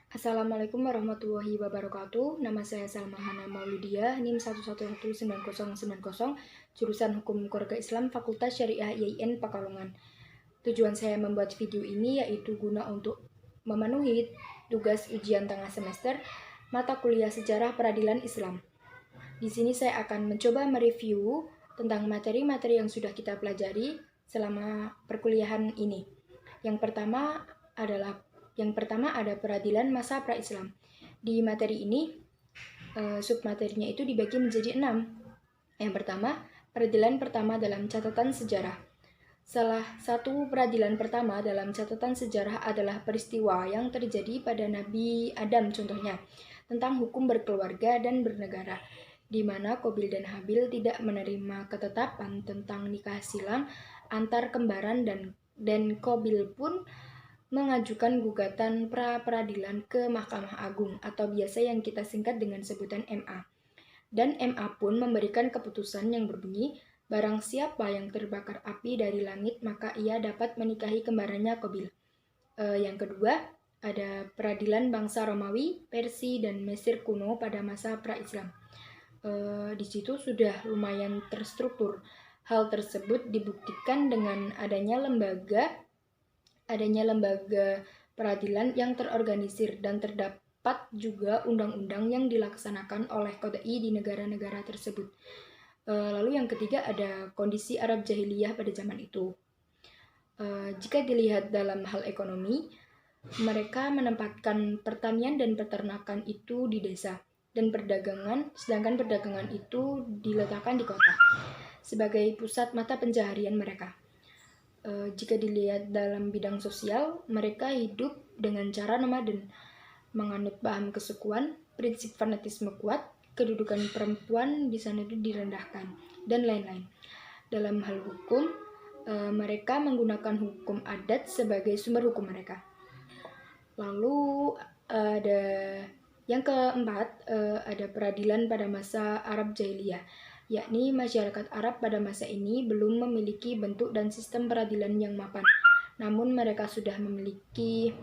Assalamualaikum warahmatullahi wabarakatuh. Nama saya Salmahana Maulidia, NIM 1119090, jurusan Hukum Keluarga Islam, Fakultas Syariah IAIN Pekalongan. Tujuan saya membuat video ini yaitu guna untuk memenuhi tugas ujian tengah semester mata kuliah Sejarah Peradilan Islam. Di sini saya akan mencoba mereview tentang materi-materi yang sudah kita pelajari selama perkuliahan ini. Yang pertama ada peradilan masa pra-Islam. Di materi ini, submaterinya itu dibagi menjadi 6. Yang pertama, peradilan pertama dalam catatan sejarah. Salah satu peradilan pertama dalam catatan sejarah adalah peristiwa yang terjadi pada Nabi Adam contohnya, tentang hukum berkeluarga dan bernegara, di mana Qabil dan Habil tidak menerima ketetapan tentang nikah silang antar kembaran dan Qabil pun mengajukan gugatan pra-peradilan ke Mahkamah Agung atau biasa yang kita singkat dengan sebutan MA. Dan MA pun memberikan keputusan yang berbunyi, barang siapa yang terbakar api dari langit maka ia dapat menikahi kembarannya Qabil. Yang kedua, ada peradilan bangsa Romawi, Persia, dan Mesir kuno pada masa pra-Islam. Di situ sudah lumayan terstruktur. Hal tersebut dibuktikan dengan adanya lembaga peradilan yang terorganisir dan terdapat juga undang-undang yang dilaksanakan oleh Qadai di negara-negara tersebut. Lalu yang ketiga ada kondisi Arab jahiliyah pada zaman itu. Jika dilihat dalam hal ekonomi, mereka menempatkan pertanian dan peternakan itu di desa, dan sedangkan perdagangan itu diletakkan di kota sebagai pusat mata pencaharian mereka. Jika dilihat dalam bidang sosial, mereka hidup dengan cara nomaden, menganut paham kesukuan, prinsip fanatisme kuat, kedudukan perempuan di sana itu direndahkan, dan lain-lain. Dalam hal hukum, mereka menggunakan hukum adat sebagai sumber hukum mereka. Lalu ada yang keempat, ada peradilan pada masa Arab Jahiliyah, yakni masyarakat Arab pada masa ini belum memiliki bentuk dan sistem peradilan yang mapan. Namun mereka sudah memiliki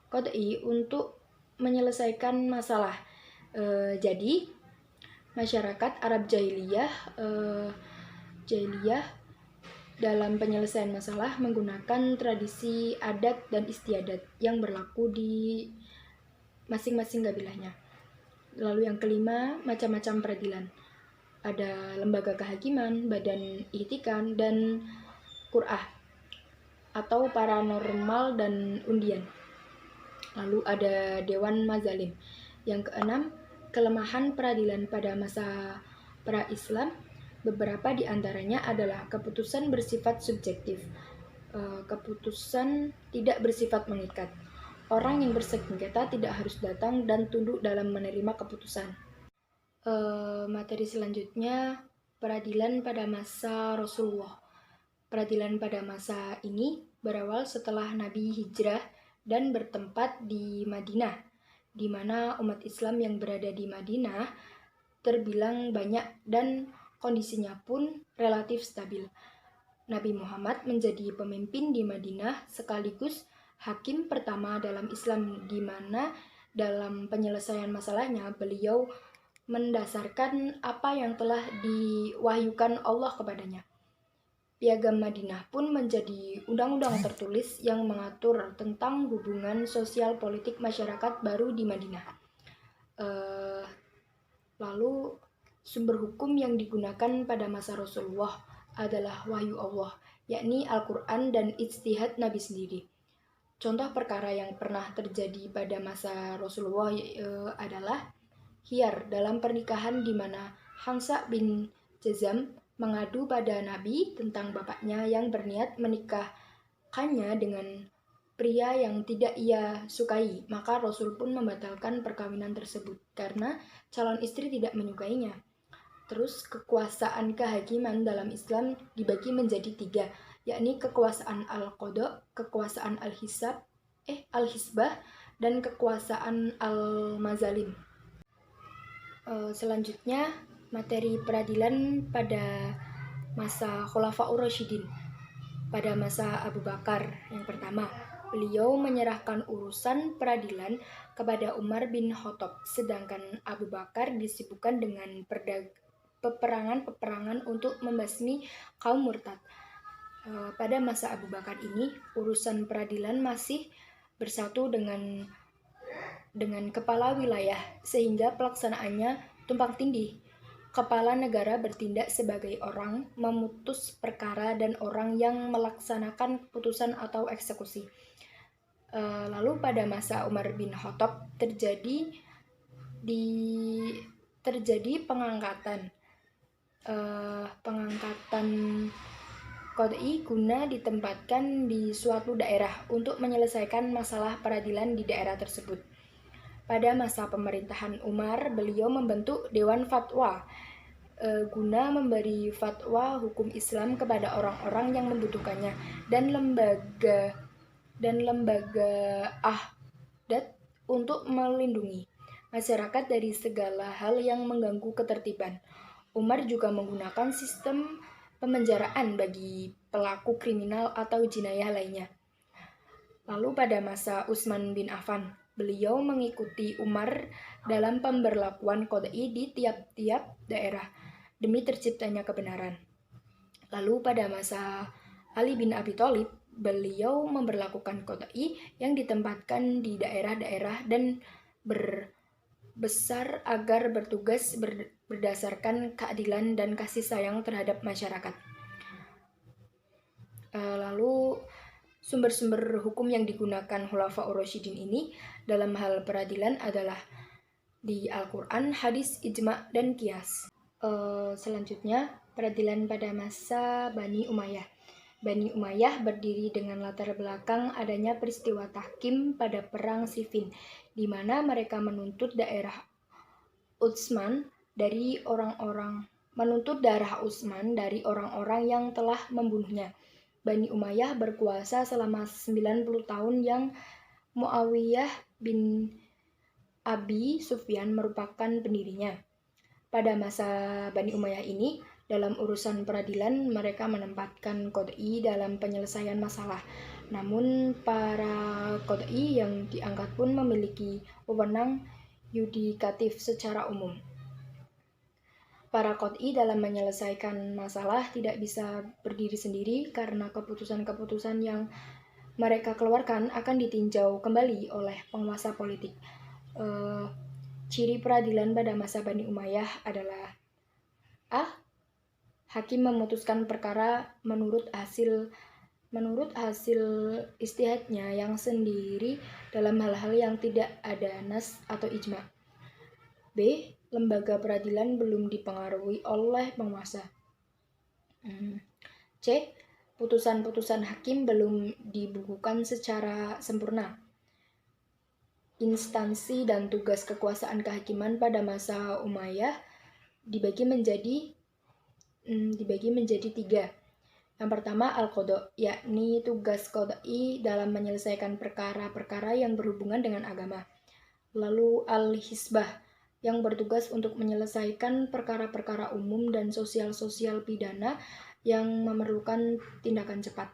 qad'i untuk menyelesaikan masalah. Jadi masyarakat Arab jahiliyah dalam penyelesaian masalah menggunakan tradisi adat dan istiadat yang berlaku di masing-masing kabilahnya. Lalu yang kelima, macam-macam peradilan. Ada lembaga kehakiman, badan ihtikan, dan qur'ah atau paranormal dan undian. Lalu ada dewan mazalim. Yang keenam, kelemahan peradilan pada masa pra-Islam. Beberapa di antaranya adalah keputusan bersifat subjektif, keputusan tidak bersifat mengikat. Orang yang bersengketa tidak harus datang dan tunduk dalam menerima keputusan. Materi selanjutnya, peradilan pada masa Rasulullah. Peradilan pada masa ini berawal setelah Nabi hijrah dan bertempat di Madinah, di mana umat Islam yang berada di Madinah terbilang banyak dan kondisinya pun relatif stabil. Nabi Muhammad menjadi pemimpin di Madinah sekaligus hakim pertama dalam Islam, di mana dalam penyelesaian masalahnya beliau mendasarkan apa yang telah diwahyukan Allah kepadanya. Piagam Madinah pun menjadi undang-undang tertulis yang mengatur tentang hubungan sosial politik masyarakat baru di Madinah. Lalu sumber hukum yang digunakan pada masa Rasulullah adalah wahyu Allah, yakni Al-Quran dan ijtihad Nabi sendiri. Contoh perkara yang pernah terjadi pada masa Rasulullah adalah khiyar dalam pernikahan di mana Hamzah bin Jazam mengadu pada Nabi tentang bapaknya yang berniat menikahkannya dengan pria yang tidak ia sukai. Maka Rasul pun membatalkan perkawinan tersebut karena calon istri tidak menyukainya. Terus kekuasaan kehakiman dalam Islam dibagi menjadi 3, yakni kekuasaan al-qada, kekuasaan al-hisbah, dan kekuasaan al-mazalim. Selanjutnya, materi peradilan pada masa Khulafaur Rasyidin. Pada masa Abu Bakar yang pertama, Beliau menyerahkan urusan peradilan kepada Umar bin Khattab, sedangkan Abu Bakar disibukkan dengan peperangan-peperangan untuk membasmi kaum murtad. Pada masa Abu Bakar ini, urusan peradilan masih bersatu dengan kepala wilayah, sehingga pelaksanaannya tumpang tindih. Kepala negara bertindak sebagai orang memutus perkara dan orang yang melaksanakan putusan atau eksekusi. Lalu pada masa Umar bin Khattab terjadi pengangkatan qadhi guna ditempatkan di suatu daerah untuk menyelesaikan masalah peradilan di daerah tersebut. Pada masa pemerintahan Umar, beliau membentuk Dewan Fatwa guna memberi fatwa hukum Islam kepada orang-orang yang membutuhkannya, dan lembaga ahdat untuk melindungi masyarakat dari segala hal yang mengganggu ketertiban. Umar juga menggunakan sistem pemenjaraan bagi pelaku kriminal atau jinayah lainnya. Lalu pada masa Utsman bin Affan, beliau mengikuti Umar dalam pemberlakuan qadhi di tiap-tiap daerah demi terciptanya kebenaran. Lalu pada masa Ali bin Abi Thalib, beliau memberlakukan qadhi yang ditempatkan di daerah-daerah dan berbesar agar bertugas berdasarkan keadilan dan kasih sayang terhadap masyarakat. Lalu sumber-sumber hukum yang digunakan Khulafaur Rasyidin ini dalam hal peradilan adalah di Al-Quran, hadis, ijma, dan qiyas. Selanjutnya, peradilan pada masa Bani Umayyah. Bani Umayyah berdiri dengan latar belakang adanya peristiwa tahkim pada Perang Siffin, di mana mereka menuntut darah Utsman dari orang-orang yang telah membunuhnya. Bani Umayyah berkuasa selama 90 tahun yang Muawiyah bin Abi Sufyan merupakan pendirinya. Pada masa Bani Umayyah ini, dalam urusan peradilan mereka menempatkan qadhi dalam penyelesaian masalah. Namun para qadhi yang diangkat pun memiliki wewenang yudikatif secara umum. Para qadhi dalam menyelesaikan masalah tidak bisa berdiri sendiri karena keputusan-keputusan yang mereka keluarkan akan ditinjau kembali oleh penguasa politik. Ciri peradilan pada masa Bani Umayyah adalah hakim memutuskan perkara menurut hasil ijtihadnya yang sendiri dalam hal-hal yang tidak ada nas atau ijma. B. Lembaga peradilan belum dipengaruhi oleh penguasa. C. Putusan-putusan hakim belum dibukukan secara sempurna. Instansi dan tugas kekuasaan kehakiman pada masa Umayyah dibagi menjadi 3. Yang pertama, al-qadha, yakni tugas qadhi dalam menyelesaikan perkara-perkara yang berhubungan dengan agama. Lalu al-hisbah, yang bertugas untuk menyelesaikan perkara-perkara umum dan sosial pidana yang memerlukan tindakan cepat.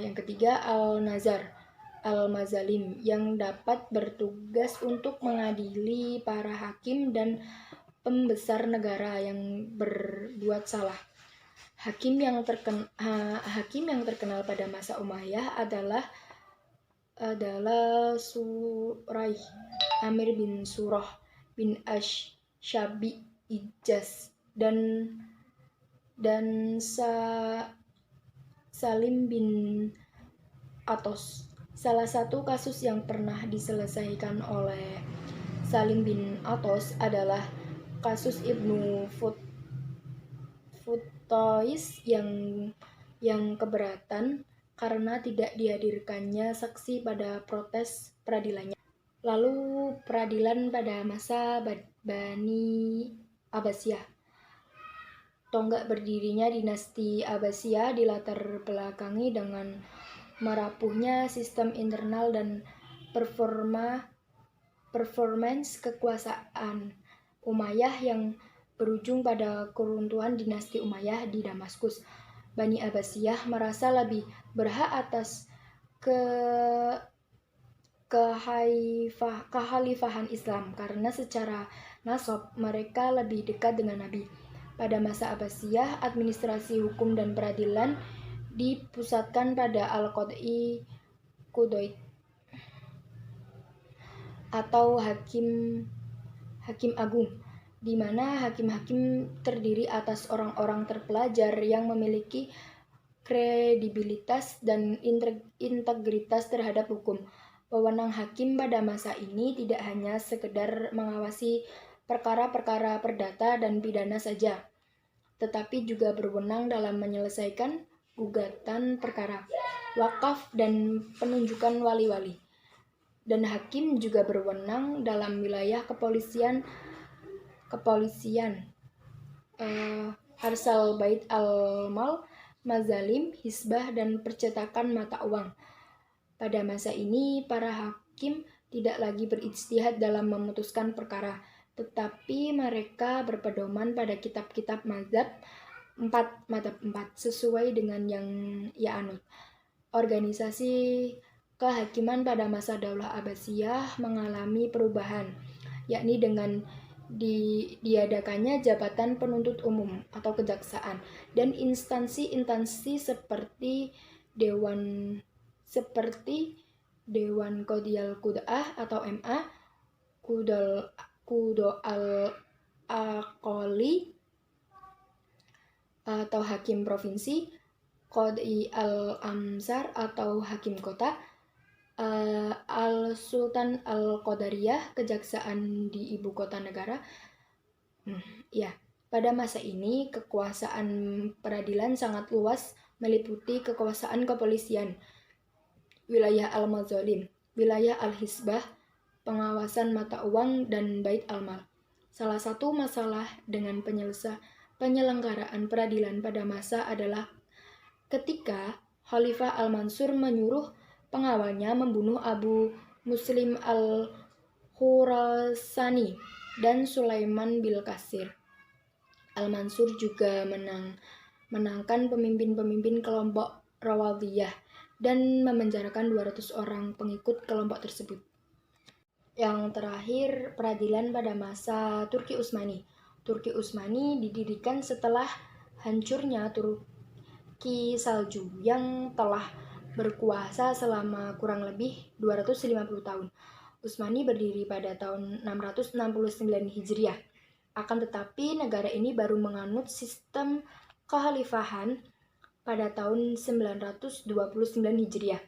Yang ketiga, al-nazar, al-mazalim, yang dapat bertugas untuk mengadili para hakim dan pembesar negara yang berbuat salah. Hakim yang terkenal pada masa Umayyah adalah Suraih, Amir bin Surah bin Ash-Shabi Ijaz, dan Salim bin Atos. Salah satu kasus yang pernah diselesaikan oleh Salim bin Atos adalah kasus Ibnu Futais yang keberatan karena tidak dihadirkannya saksi pada protes peradilannya. Lalu peradilan pada masa Bani Abbasiyah. Tonggak berdirinya dinasti Abbasiyah dilatar belakangi dengan merapuhnya sistem internal dan performance kekuasaan Umayyah yang berujung pada keruntuhan dinasti Umayyah di Damaskus. Bani Abbasiyah merasa lebih berhak atas ke kekhalifahan Islam karena secara nasab mereka lebih dekat dengan Nabi. Pada masa Abbasiyah, administrasi hukum dan peradilan dipusatkan pada Al-Qadhi Qudait atau hakim agung, di mana hakim-hakim terdiri atas orang-orang terpelajar yang memiliki kredibilitas dan integritas terhadap hukum. Wewenang hakim pada masa ini tidak hanya sekedar mengawasi perkara-perkara perdata dan pidana saja, tetapi juga berwenang dalam menyelesaikan gugatan perkara, wakaf, dan penunjukan wali-wali. Dan hakim juga berwenang dalam wilayah kepolisian, arsal bait al-mal, mazalim, hisbah, dan percetakan mata uang. Pada masa ini, para hakim tidak lagi berijtihad dalam memutuskan perkara, tetapi mereka berpedoman pada kitab-kitab mazhab 4 sesuai dengan yang ia anut. Organisasi kehakiman pada masa Daulah Abbasiyah mengalami perubahan, yakni dengan diadakannya jabatan penuntut umum atau kejaksaan dan instansi-instansi seperti Dewan Qadhiyal Qud'ah atau MA, Qudo al-Aqali atau hakim provinsi, Qadhi al-Amsar atau hakim kota, Al-Sultan Al-Qadariyah, kejaksaan di ibu kota negara. Pada masa ini kekuasaan peradilan sangat luas, meliputi kekuasaan kepolisian, wilayah al-mazalim, wilayah al-hisbah, pengawasan mata uang, dan bait al-mal. Salah satu masalah dengan penyelenggaraan peradilan pada masa adalah ketika Khalifah Al-Mansur menyuruh pengawalnya membunuh Abu Muslim al-Khurasani dan Sulaiman bil Qasir. Al-Mansur juga menangkan pemimpin-pemimpin kelompok Rawaldiyah dan memenjarakan 200 orang pengikut kelompok tersebut. Yang terakhir, peradilan pada masa Turki Utsmani. Turki Utsmani didirikan setelah hancurnya Turki Salju yang telah berkuasa selama kurang lebih 250 tahun. Utsmani berdiri pada tahun 669 Hijriah. Akan tetapi negara ini baru menganut sistem kekhalifahan pada tahun 929 Hijriah,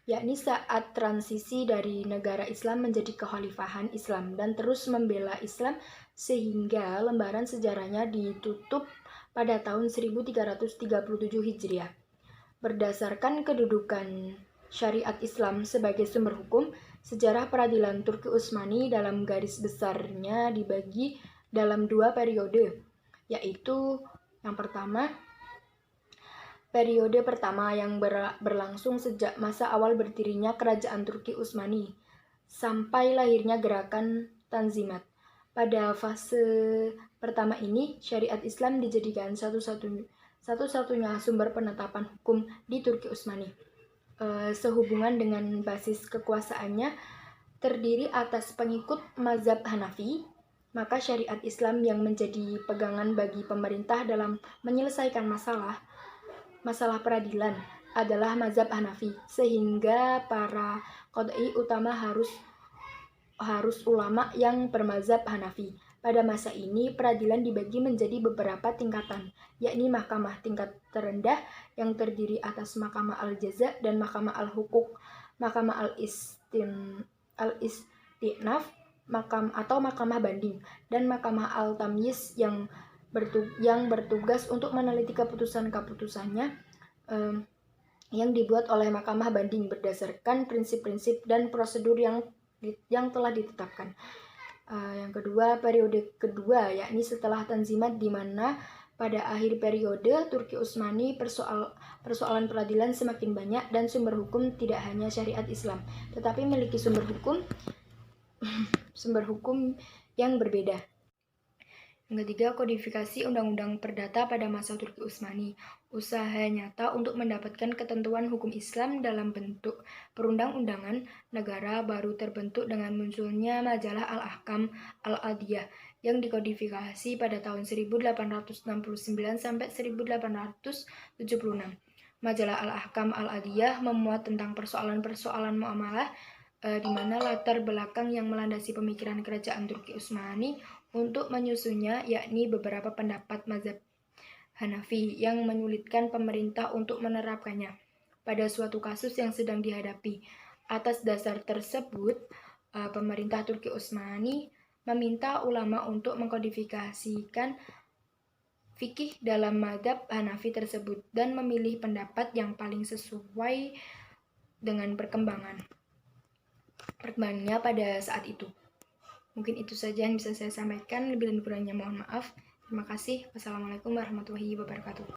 yakni saat transisi dari negara Islam menjadi kekhalifahan Islam dan terus membela Islam sehingga lembaran sejarahnya ditutup pada tahun 1337 Hijriah. Berdasarkan kedudukan syariat Islam sebagai sumber hukum, sejarah peradilan Turki Utsmani dalam garis besarnya dibagi dalam 2 periode, yaitu yang pertama, periode pertama yang berlangsung sejak masa awal berdirinya Kerajaan Turki Utsmani sampai lahirnya gerakan Tanzimat. Pada fase pertama ini, syariat Islam dijadikan satu-satunya sumber penetapan hukum di Turki Utsmani. Sehubungan dengan basis kekuasaannya terdiri atas pengikut mazhab Hanafi, maka syariat Islam yang menjadi pegangan bagi pemerintah dalam menyelesaikan masalah peradilan adalah mazhab Hanafi, sehingga para qadhi utama harus ulama yang bermazhab Hanafi. Pada masa ini, peradilan dibagi menjadi beberapa tingkatan, yakni mahkamah tingkat terendah yang terdiri atas mahkamah al-jaza dan mahkamah al-hukuk, mahkamah al-istinaf, mahkamah banding, dan mahkamah al-tamyiz yang bertugas untuk meneliti keputusan-keputusannya yang dibuat oleh mahkamah banding berdasarkan prinsip-prinsip dan prosedur yang telah ditetapkan. Yang kedua, periode kedua, yakni setelah Tanzimat, di mana pada akhir periode Turki Utsmani persoalan peradilan semakin banyak dan sumber hukum tidak hanya syariat Islam, tetapi memiliki sumber hukum yang berbeda. Yang ketiga, kodifikasi Undang-Undang Perdata pada masa Turki Utsmani. Usaha nyata untuk mendapatkan ketentuan hukum Islam dalam bentuk perundang-undangan negara baru terbentuk dengan munculnya majalah Al-Ahkam Al-Adiyah yang dikodifikasi pada tahun 1869 sampai 1876. Majalah Al-Ahkam Al-Adiyah memuat tentang persoalan-persoalan muamalah di mana latar belakang yang melandasi pemikiran kerajaan Turki Utsmani untuk menyusunnya, yakni beberapa pendapat mazhab Hanafi yang menyulitkan pemerintah untuk menerapkannya pada suatu kasus yang sedang dihadapi. Atas dasar tersebut, pemerintah Turki Utsmani meminta ulama untuk mengkodifikasikan fikih dalam mazhab Hanafi tersebut dan memilih pendapat yang paling sesuai dengan perkembangannya pada saat itu. Mungkin itu saja yang bisa saya sampaikan. Lebih dan kurangnya mohon maaf. Terima kasih. Wassalamualaikum warahmatullahi wabarakatuh.